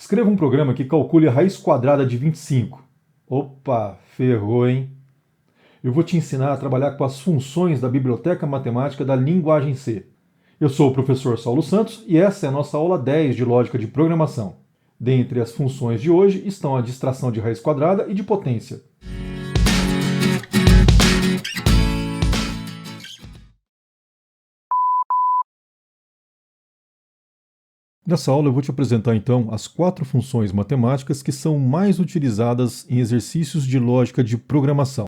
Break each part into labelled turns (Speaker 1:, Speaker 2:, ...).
Speaker 1: Escreva um programa que calcule a raiz quadrada de 25. Opa, ferrou, hein? Eu vou te ensinar a trabalhar com as funções da biblioteca matemática da linguagem C. Eu sou o professor Saulo Santos e essa é a nossa aula 10 de lógica de programação. Dentre as funções de hoje estão a distração de raiz quadrada e de potência. Nessa aula eu vou te apresentar então as 4 funções matemáticas que são mais utilizadas em exercícios de lógica de programação.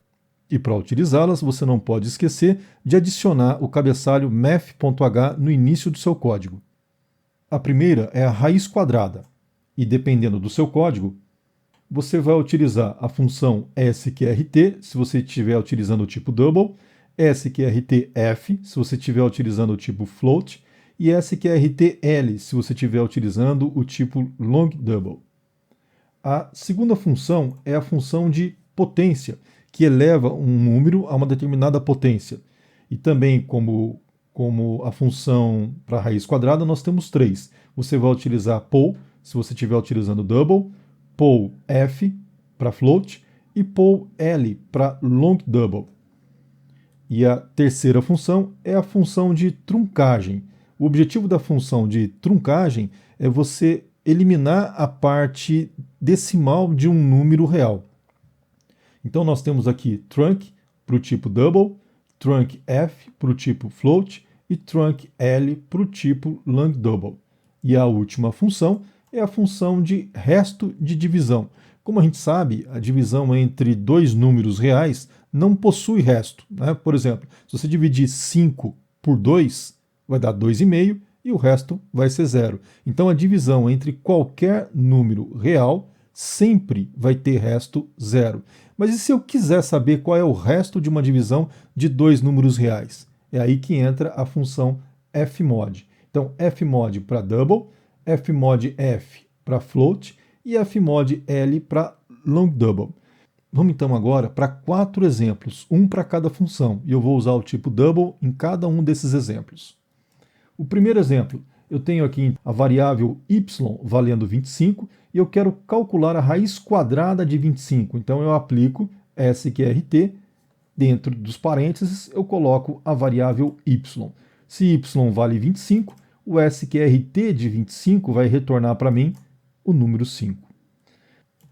Speaker 1: E para utilizá-las, você não pode esquecer de adicionar o cabeçalho math.h no início do seu código. A primeira é a raiz quadrada, e dependendo do seu código, você vai utilizar a função sqrt se você estiver utilizando o tipo double, sqrtf se você estiver utilizando o tipo float, e sqrtl se você estiver utilizando o tipo long double. A segunda função é a função de potência, que eleva um número a uma determinada potência. E também, como a função para a raiz quadrada, nós temos 3. Você vai utilizar pol, se você estiver utilizando double, pol f para float e pol l para long double. E a terceira função é a função de truncagem. O objetivo da função de truncagem é você eliminar a parte decimal de um número real. Então nós temos aqui trunc para o tipo double, trunc f para o tipo float e trunc l para o tipo long double. E a última função é a função de resto de divisão. Como a gente sabe, a divisão entre dois números reais não possui resto, né? Por exemplo, se você dividir 5 por 2, vai dar 2,5 e o resto vai ser 0. Então a divisão entre qualquer número real sempre vai ter resto 0. Mas e se eu quiser saber qual é o resto de uma divisão de dois números reais? É aí que entra a função fmod. Então fmod para double, fmod f para float e fmod l para long double. Vamos então agora para 4 exemplos, um para cada função, e eu vou usar o tipo double em cada um desses exemplos. O primeiro exemplo, eu tenho aqui a variável y valendo 25 e eu quero calcular a raiz quadrada de 25. Então eu aplico sqrt, dentro dos parênteses eu coloco a variável y. Se y vale 25, o sqrt de 25 vai retornar para mim o número 5.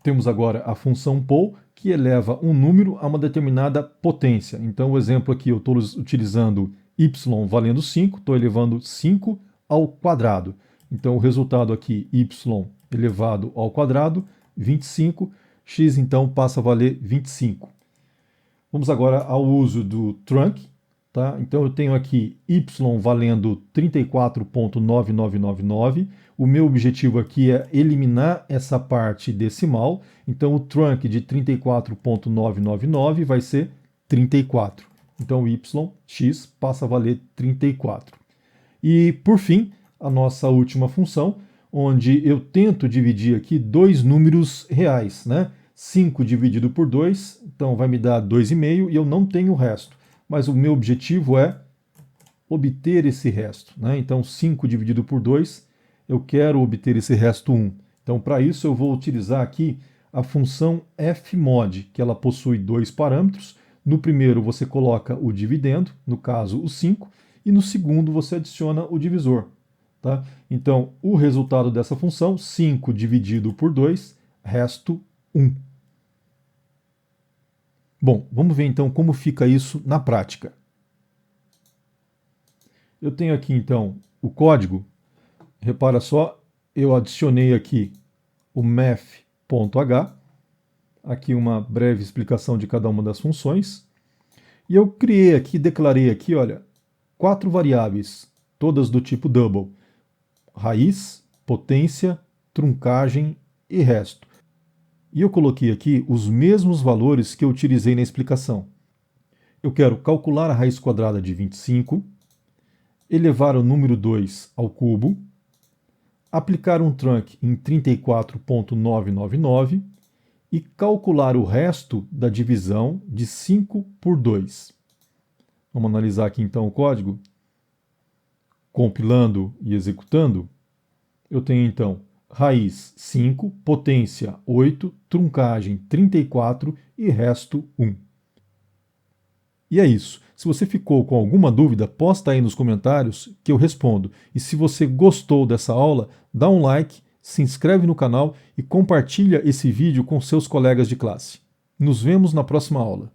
Speaker 1: Temos agora a função pol, que eleva um número a uma determinada potência. Então o exemplo aqui eu estou utilizando y valendo 5, estou elevando 5 ao quadrado. Então o resultado aqui, y elevado ao quadrado, 25, x então passa a valer 25. Vamos agora ao uso do trunc. Tá? Então eu tenho aqui y valendo 34.9999. O meu objetivo aqui é eliminar essa parte decimal. Então o trunc de 34.999 vai ser 34. Então x passa a valer 34. E por fim, a nossa última função, onde eu tento dividir aqui dois números reais, né? 5 dividido por 2, então vai me dar 2,5 e eu não tenho o resto. Mas o meu objetivo é obter esse resto, né? Então 5 dividido por 2, eu quero obter esse resto 1. Então para isso eu vou utilizar aqui a função fmod, que ela possui dois parâmetros. No primeiro você coloca o dividendo, no caso o 5, e no segundo você adiciona o divisor. Tá? Então o resultado dessa função, 5 dividido por 2, resto 1. Bom, vamos ver então como fica isso na prática. Eu tenho aqui então o código. Repara só, eu adicionei aqui o math.h, aqui uma breve explicação de cada uma das funções. E eu criei aqui, declarei aqui, olha, 4 variáveis, todas do tipo double: raiz, potência, truncagem e resto. E eu coloquei aqui os mesmos valores que eu utilizei na explicação. Eu quero calcular a raiz quadrada de 25, elevar o número 2 ao cubo, aplicar um trunc em 34.999 e calcular o resto da divisão de 5 por 2. Vamos analisar aqui então o código. Compilando e executando, eu tenho então raiz 5, potência 8, truncagem 34 e resto 1. E é isso. Se você ficou com alguma dúvida, posta aí nos comentários que eu respondo. E se você gostou dessa aula, dá um like, se inscreve no canal e compartilha esse vídeo com seus colegas de classe. Nos vemos na próxima aula.